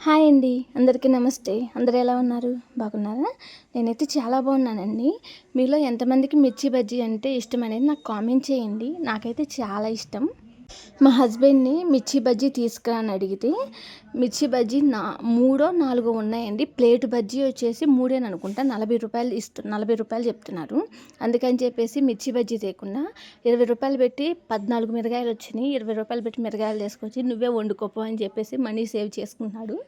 Hi అండి, అందరికీ నమస్తే. అందరూ ఎలా ఉన్నారు? బాగున్నారా? నేనైతే చాలా బాగున్నానండి. మీలో ఎంతమందికి మిర్చి బజ్జీ అంటే ఇష్టం అనేది నాకు కామెంట్ చేయండి. నాకైతే చాలా ఇష్టం. మా హస్బెండ్ని మిర్చి బజ్జీ తీసుకురా అని అడిగితే మిర్చి బజ్జీ మూడో నాలుగో ఉన్నాయండి. ప్లేట్ బజ్జీ వచ్చేసి మూడేననుకుంటా, 40 రూపాయలు 40 రూపాయలు చెప్తున్నారు. అందుకని చెప్పేసి మిర్చి బజ్జీ తేకుండా 20 రూపాయలు పెట్టి 14 మిరగాయలు వచ్చినాయి. 20 రూపాయలు పెట్టి మిరగాయలు తీసుకొచ్చి నువ్వే వండుకోపో అని చెప్పేసి మనీ సేవ్ చేసుకున్నాడు.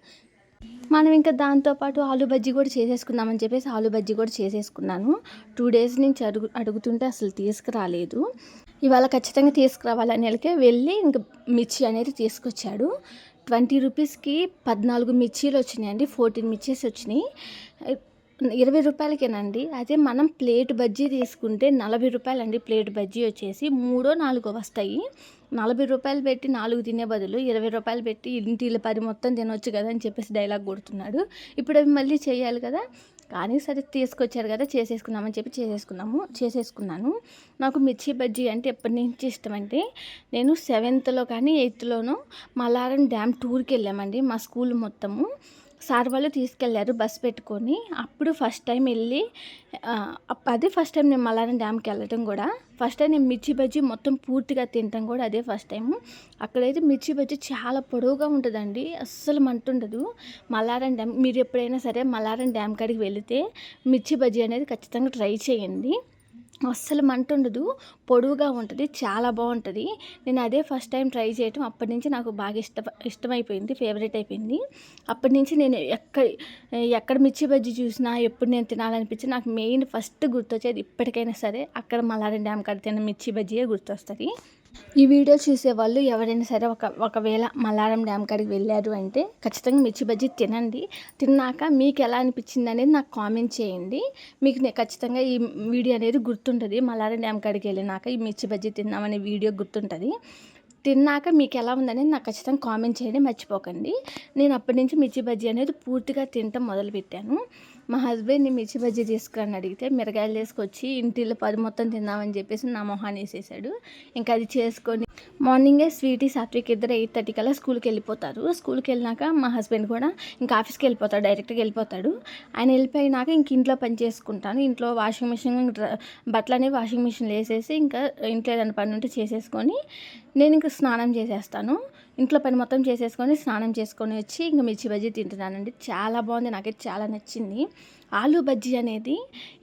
మనం ఇంకా దాంతోపాటు ఆలు బజ్జీ కూడా చేసేసుకుందామని చెప్పేసి ఆలు బజ్జీ కూడా చేసేసుకున్నాను. 2 డేస్ నుంచి అడుగుతుంటే అసలు తీసుకురాలేదు. ఇవాళ ఖచ్చితంగా తీసుకురావాలని వెళ్ళి ఇంక మిర్చి అనేది తీసుకొచ్చాడు. 20 రూపీస్కి 14 మిర్చీలు వచ్చినాయండి. 14 మిర్చీస్ వచ్చినాయి. 20 రూపాయలకేనండి. అదే మనం ప్లేట్ బజ్జీ తీసుకుంటే 40 రూపాయలండి. ప్లేట్ బజ్జీ వచ్చేసి 3-4 వస్తాయి. 40 రూపాయలు పెట్టి 4 తినే బదులు 20 రూపాయలు పెట్టి ఇంటిలో 10 మొత్తం తినొచ్చు కదా అని చెప్పేసి డైలాగ్ కొడుతున్నాడు. ఇప్పుడు అవి మళ్ళీ చేయాలి కదా, కానీ సరే తీసుకొచ్చారు కదా చేసేసుకుందామని చెప్పి చేసేసుకున్నాను. నాకు మిర్చి బజ్జీ అంటే ఎప్పటి నుంచి ఇష్టం అంటే, నేను 7th కానీ 8th మల్లారం డ్యామ్ టూర్కి వెళ్ళామండి. మా స్కూల్ మొత్తము సార్ వాళ్ళు తీసుకెళ్లారు బస్ పెట్టుకొని. అప్పుడు ఫస్ట్ టైం వెళ్ళి అదే ఫస్ట్ టైం నేను మల్లారం డ్యామ్కి వెళ్ళటం కూడా. ఫస్ట్ టైం నేను మిర్చి బజ్జీ మొత్తం పూర్తిగా తినటం కూడా అదే ఫస్ట్ టైము. అక్కడైతే మిర్చి బజ్జీ చాలా పొడవుగా ఉంటుందండి, అస్సలు మంటుండదు. మల్లారం డ్యామ్ మీరు ఎప్పుడైనా సరే మల్లారం డ్యామ్ కాడికి వెళితే మిర్చి బజ్జీ అనేది ఖచ్చితంగా ట్రై చేయండి. అస్సలు మంట ఉండదు, పొడవుగా ఉంటుంది, చాలా బాగుంటుంది. నేను అదే ఫస్ట్ టైం ట్రై చేయటం. అప్పటి నుంచి నాకు బాగా ఇష్టమైపోయింది, ఫేవరెట్ అయిపోయింది. అప్పటి నుంచి నేను ఎక్కడ మిర్చి బజ్జీ చూసినా ఎప్పుడు నేను తినాలనిపించి నాకు మెయిన్ ఫస్ట్ గుర్తొచ్చేది ఇప్పటికైనా సరే అక్కడ మల్లారం డ్యామ్ కాడ తిన్న మిర్చి బజ్జీయే గుర్తొస్తుంది. ఈ వీడియో చూసేవాళ్ళు ఎవరైనా సరే ఒకవేళ మల్లారం డ్యామ్ కాడికి వెళ్ళారు అంటే ఖచ్చితంగా మిర్చి బజ్జీ తినండి. తిన్నాక మీకు ఎలా అనిపించింది అనేది నాకు కామెంట్ చేయండి. మీకు ఖచ్చితంగా ఈ వీడియో అనేది గుర్తుంటుంది. మల్లారం డ్యామ్ కాడికి వెళ్ళినాక ఈ మిర్చి బజ్జీ తిన్నామనే వీడియో గుర్తుంటుంది. తిన్నాక మీకు ఎలా ఉందనేది నాకు ఖచ్చితంగా కామెంట్ చేయండి, మర్చిపోకండి. నేను అప్పటి నుంచి మిర్చి బజ్జీ అనేది పూర్తిగా తినటం మొదలుపెట్టాను. మా హస్బెండ్ని మిర్చి బజ్జీ తీసుకుని అడిగితే మిరగాయలు తీసుకొచ్చి ఇంటిలో 10 మొత్తం తిందామని చెప్పేసి నా మొహాన్ని వేసేసాడు. ఇంకా అది చేసుకొని మార్నింగే స్వీటీ సాత్విక్ ఇద్దరు 8:30 కల్లా స్కూల్కి వెళ్ళిపోతారు. స్కూల్కి వెళ్ళినాక మా హస్బెండ్ కూడా ఇంకా ఆఫీస్కి వెళ్ళిపోతాడు, డైరెక్ట్గా వెళ్ళిపోతాడు. ఆయన వెళ్ళిపోయినాక ఇంక ఇంట్లో పని చేసుకుంటాను. ఇంట్లో వాషింగ్ మిషన్ బట్టలు అనేవి వాషింగ్ మిషన్లో వేసేసి ఇంకా ఇంట్లో ఏదైనా పని ఉంటే చేసేసుకొని నేను ఇంకా స్నానం చేసేస్తాను. ఇంట్లో పని మొత్తం చేసేసుకొని స్నానం చేసుకొని వచ్చి ఇంకా మిర్చి బజ్జీ తింటున్నానండి. చాలా బాగుంది, నాకైతే చాలా నచ్చింది. ఆలు బజ్జీ అనేది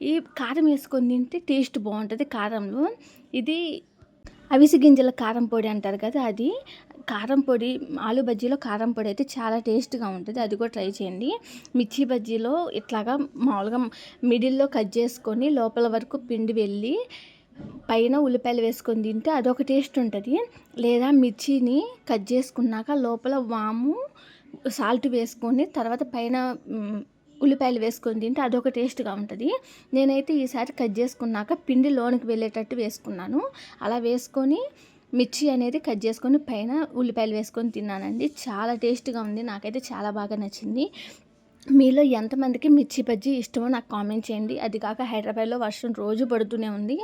ఈ కారం వేసుకొని తింటే టేస్ట్ బాగుంటుంది. కారంలో ఇది అవిసి గింజల కారం పొడి అంటారు కదా, అది కారం పొడి. ఆలు బజ్జీలో కారం పొడి అయితే చాలా టేస్ట్గా ఉంటుంది, అది కూడా ట్రై చేయండి. మిర్చి బజ్జీలో ఇట్లాగా మామూలుగా మిడిల్లో కట్ చేసుకొని లోపల వరకు పిండి వెళ్ళి పైన ఉల్లిపాయలు వేసుకొని తింటే అదొక టేస్ట్ ఉంటుంది. లేదా మిర్చిని కట్ చేసుకున్నాక లోపల వాము సాల్ట్ వేసుకొని తర్వాత పైన ఉల్లిపాయలు వేసుకొని తింటే అదొక టేస్ట్గా ఉంటుంది. నేనైతే ఈసారి కట్ చేసుకున్నాక పిండి లోనికి వెళ్ళేటట్టు వేసుకున్నాను. అలా వేసుకొని మిర్చి అనేది కట్ చేసుకొని పైన ఉల్లిపాయలు వేసుకొని తిన్నానండి. చాలా టేస్ట్గా ఉంది, నాకైతే చాలా బాగా నచ్చింది. మీలో ఎంతమందికి మిర్చి బజ్జీ ఇష్టమో నాకు కామెంట్ చేయండి. అది కాక హైదరాబాద్లో వర్షం రోజు పడుతూనే ఉంది.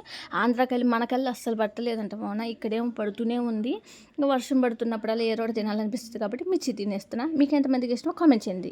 ఆంధ్రాకెళ్ళి మనకల్లా అస్సలు పట్టలేదంట మౌన, ఇక్కడేమో పడుతూనే ఉంది. ఇంకా వర్షం పడుతున్నప్పుడల్లా ఏదో ఒకటి తినాలనిపిస్తుంది కాబట్టి మిర్చి తినేస్తున్నా. మీకు ఎంతమందికి ఇష్టమో కామెంట్ చేయండి.